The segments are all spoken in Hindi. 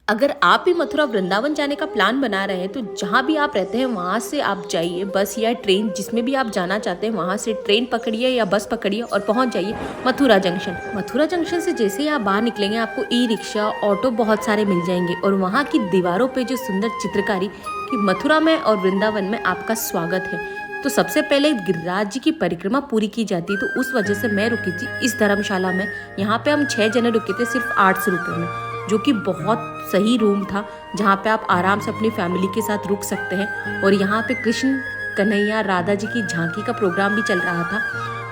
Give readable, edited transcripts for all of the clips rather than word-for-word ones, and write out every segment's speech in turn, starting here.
अगर आप भी मथुरा वृंदावन जाने का प्लान बना रहे हैं तो जहाँ भी आप रहते हैं वहाँ से आप जाइए, बस या ट्रेन जिसमें भी आप जाना चाहते हैं वहाँ से ट्रेन पकड़िए या बस पकड़िए और पहुँच जाइए मथुरा जंक्शन। मथुरा जंक्शन से जैसे ही आप बाहर निकलेंगे आपको ई रिक्शा ऑटो बहुत सारे मिल जाएंगे और वहाँ की दीवारों पे जो सुंदर चित्रकारी कि मथुरा में और वृंदावन में आपका स्वागत है। तो सबसे पहले गिरिराज जी की परिक्रमा पूरी की जाती है, तो उस वजह से मैं रुकी थी इस धर्मशाला में। यहाँ पे हम 6 जने रुके थे सिर्फ 800 रुपये में, जो कि बहुत सही रूम था जहाँ पे आप आराम से अपनी फैमिली के साथ रुक सकते हैं। और यहाँ पे कृष्ण कन्हैया राधा जी की झांकी का प्रोग्राम भी चल रहा था।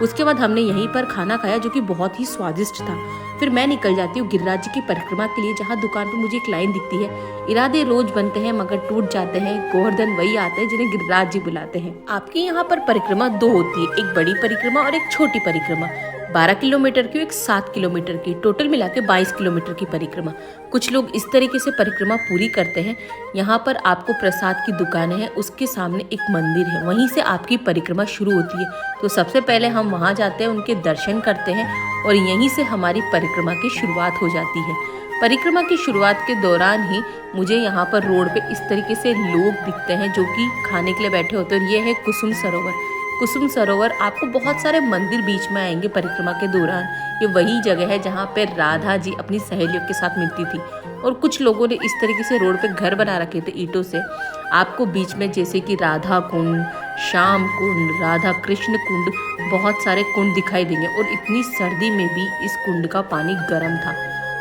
उसके बाद हमने यहीं पर खाना खाया जो कि बहुत ही स्वादिष्ट था। फिर मैं निकल जाती हूँ गिरिराज जी की परिक्रमा के लिए, जहाँ दुकान पे मुझे एक लाइन दिखती है, इरादे रोज बनते हैं मगर टूट जाते हैं, गोवर्धन वही आते हैं जिन्हें गिरिराज जी बुलाते हैं। आपके यहाँ पर परिक्रमा 2 होती है, एक बड़ी परिक्रमा और एक छोटी परिक्रमा। 12 किलोमीटर की, एक 7 किलोमीटर की, टोटल मिला के 22 किलोमीटर की परिक्रमा। कुछ लोग इस तरीके से परिक्रमा पूरी करते हैं। यहाँ पर आपको प्रसाद की दुकानें हैं, उसके सामने एक मंदिर है, वहीं से आपकी परिक्रमा शुरू होती है। तो सबसे पहले हम वहाँ जाते हैं, उनके दर्शन करते हैं और यहीं से हमारी परिक्रमा की शुरुआत हो जाती है। परिक्रमा की शुरुआत के दौरान ही मुझे यहाँ पर रोड पे इस तरीके से लोग दिखते हैं जो कि खाने के लिए बैठे होते हैं। और ये है कुसुम सरोवर। कुसुम सरोवर आपको बहुत सारे मंदिर बीच में आएंगे परिक्रमा के दौरान। ये वही जगह है जहाँ पे राधा जी अपनी सहेलियों के साथ मिलती थी। और कुछ लोगों ने इस तरीके से रोड पे घर बना रखे थे ईंटों से। आपको बीच में जैसे कि राधा कुंड, श्याम कुंड, राधा कृष्ण कुंड, बहुत सारे कुंड दिखाई देंगे। और इतनी सर्दी में भी इस कुंड का पानी गर्म था।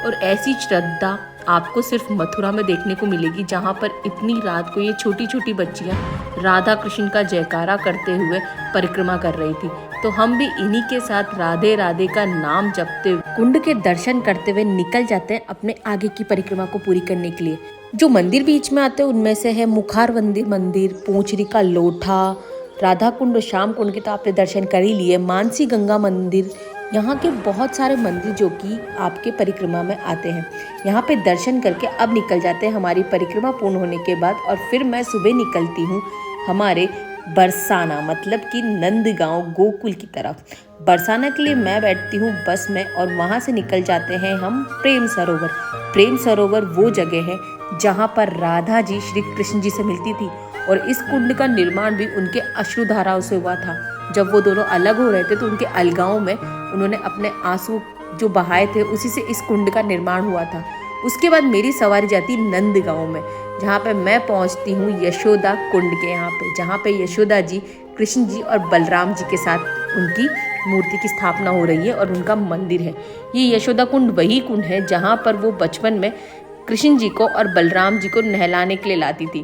और ऐसी श्रद्धा आपको सिर्फ मथुरा में देखने को मिलेगी, जहाँ पर इतनी रात को ये छोटी छोटी बच्चियाँ राधा कृष्ण का जयकारा करते हुए परिक्रमा कर रही थी। तो हम भी इन्हीं के साथ राधे राधे का नाम जपते हुए कुंड के दर्शन करते हुए निकल जाते हैं अपने आगे की परिक्रमा को पूरी करने के लिए। जो मंदिर बीच में आते हैं उनमें से है मुखार मंदिर, पोंचरी का लोठा, राधा कुंड, श्याम कुंड के तो आपने दर्शन कर ही लिए, मानसी गंगा मंदिर। यहाँ के बहुत सारे मंदिर जो कि आपके परिक्रमा में आते हैं। यहाँ पे दर्शन करके अब निकल जाते हैं हमारी परिक्रमा पूर्ण होने के बाद। और फिर मैं सुबह निकलती हूँ हमारे बरसाना मतलब कि नंदगांव गोकुल की तरफ। बरसाना के लिए मैं बैठती हूँ बस में और वहाँ से निकल जाते हैं हम प्रेम सरोवर। प्रेम सरोवर वो जगह है जहाँ पर राधा जी श्री कृष्ण जी से मिलती थी। और इस कुंड का निर्माण भी उनके अश्रुधाराओं से हुआ था। जब वो दोनों अलग हो रहे थे तो उनके अलगाव में उन्होंने अपने आंसू जो बहाए थे उसी से इस कुंड का निर्माण हुआ था। उसके बाद मेरी सवारी जाती नंदगांव में, जहाँ पे मैं पहुँचती हूँ यशोदा कुंड के यहाँ पे, जहाँ पे यशोदा जी कृष्ण जी और बलराम जी के साथ उनकी मूर्ति की स्थापना हो रही है और उनका मंदिर है। ये यशोदा कुंड वही कुंड है जहाँ पर वो बचपन में कृष्ण जी को और बलराम जी को नहलाने के लिए लाती थी।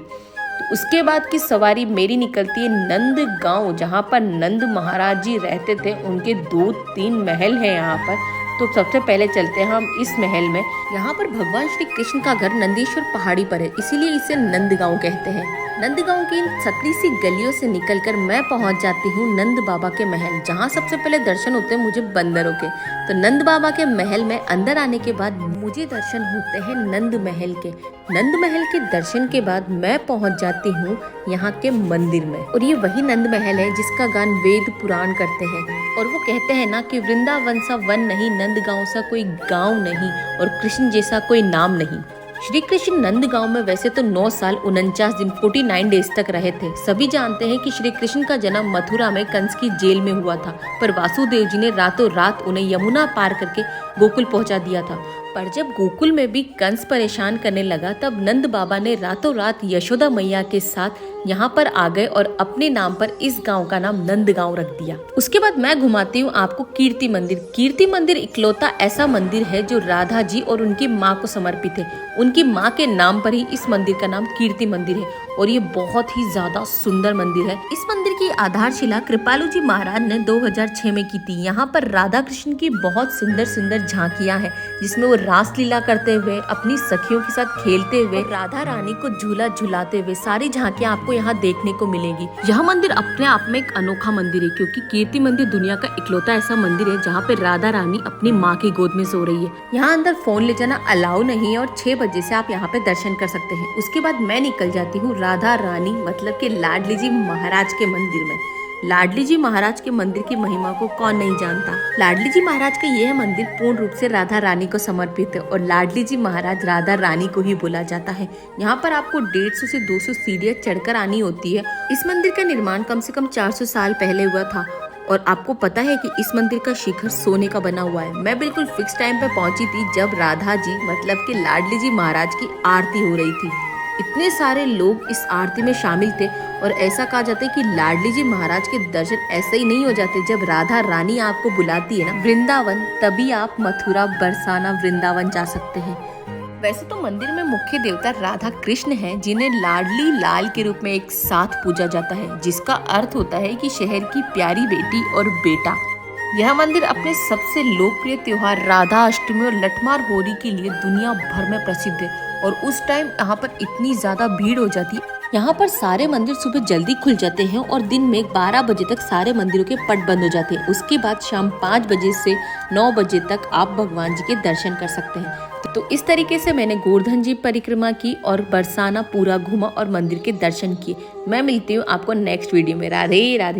तो उसके बाद की सवारी मेरी निकलती है नंदगांव, जहाँ पर नंद महाराज जी रहते थे। उनके 2-3 महल हैं यहाँ पर। तो सबसे पहले चलते हैं हम इस महल में। यहाँ पर भगवान श्री कृष्ण का घर नंदीश्वर पहाड़ी पर है, इसीलिए इसे नंदगांव कहते हैं। नंदगांव की इन सकरी सी गलियों से निकलकर मैं पहुंच जाती हूँ नंद बाबा के महल, जहाँ सबसे पहले दर्शन होते हैं मुझे बंदरों के। तो नंद बाबा के महल में अंदर आने के बाद मुझे दर्शन होते हैं नंद महल के। नंद महल के दर्शन के बाद मैं पहुंच जाती हूँ यहाँ के मंदिर में। और ये वही नंद महल है जिसका गान वेद पुराण करते हैं। और वो कहते हैं ना कि वृंदावन सा वन नहीं, नंदगांव सा कोई गांव नहीं और कृष्ण जैसा कोई नाम नहीं। श्री कृष्ण नंदगांव में वैसे तो 9 साल 49 दिन 49 डेज तक रहे थे। सभी जानते हैं कि श्री कृष्ण का जन्म मथुरा में कंस की जेल में हुआ था, पर वासुदेव जी ने रातों रात उन्हें यमुना पार करके गोकुल पहुंचा दिया था। पर जब गोकुल में भी कंस परेशान करने लगा तब नंद बाबा ने रातों रात यशोदा मैया के साथ यहाँ पर आ गए और अपने नाम पर इस गांव का नाम नंदगांव रख दिया। उसके बाद मैं घुमाती हूँ आपको कीर्ति मंदिर। कीर्ति मंदिर इकलौता ऐसा मंदिर है जो राधा जी और उनकी माँ को समर्पित है। उनकी माँ के नाम पर ही इस मंदिर का नाम कीर्ति मंदिर है और ये बहुत ही ज्यादा सुंदर मंदिर है। इस मंदिर की आधारशिला कृपालु जी महाराज ने 2006 में की थी। यहाँ पर राधा कृष्ण की बहुत सुंदर सुंदर झांकियाँ हैं, जिसमें वो रासलीला करते हुए अपनी सखियों के साथ खेलते हुए राधा रानी को झूला झुलाते हुए सारी झांकियाँ आपको यहाँ देखने को मिलेगी। यह मंदिर अपने आप में एक अनोखा मंदिर है, क्योंकि कीर्ति मंदिर दुनिया का इकलौता ऐसा मंदिर है जहाँ पे राधा रानी अपनी माँ की गोद में सो रही है। यहाँ अंदर फोन ले जाना अलाउ नहीं है और 6 बजे से आप यहाँ पे दर्शन कर सकते हैं। उसके बाद मैं निकल जाती हूँ राधा रानी मतलब के लाडली जी महाराज के मंदिर में। लाडली जी महाराज के मंदिर की महिमा को कौन नहीं जानता। लाडली जी महाराज का यह मंदिर पूर्ण रूप से राधा रानी को समर्पित है और लाडली जी महाराज राधा रानी को ही बोला जाता है। यहाँ पर आपको 150 से 200 सीढ़ियाँ चढ़कर आनी होती है। इस मंदिर का निर्माण कम से कम 400 साल पहले हुआ था और आपको पता है कि इस मंदिर का शिखर सोने का बना हुआ है। मैं बिल्कुल फिक्स टाइम पे पहुंची थी जब राधा जी मतलब कि लाडली जी महाराज की आरती हो रही थी। इतने सारे लोग इस आरती में शामिल थे और ऐसा कहा जाता है कि लाडली जी महाराज के दर्शन ऐसे ही नहीं हो जाते। जब राधा रानी आपको बुलाती है ना वृंदावन, तभी आप मथुरा, बरसाना, वृंदावन जा सकते हैं। वैसे तो मंदिर में मुख्य देवता राधा कृष्ण हैं, जिन्हें लाडली लाल के रूप में एक साथ पूजा जाता है, जिसका अर्थ होता है कि शहर की प्यारी बेटी और बेटा। यह मंदिर अपने सबसे लोकप्रिय त्योहार राधा अष्टमी और लठमार होली के लिए दुनिया भर में प्रसिद्ध है और उस टाइम यहाँ पर इतनी ज्यादा भीड़ हो जाती है। यहाँ पर सारे मंदिर सुबह जल्दी खुल जाते हैं और दिन में 12 बजे तक सारे मंदिरों के पट बंद हो जाते हैं। उसके बाद शाम 5 बजे से 9 बजे तक आप भगवान जी के दर्शन कर सकते हैं। तो इस तरीके से मैंने गोवर्धन जी परिक्रमा की और बरसाना पूरा घूमा और मंदिर के दर्शन किए। मैं मिलती हूँ आपको नेक्स्ट वीडियो में। राधे राधे।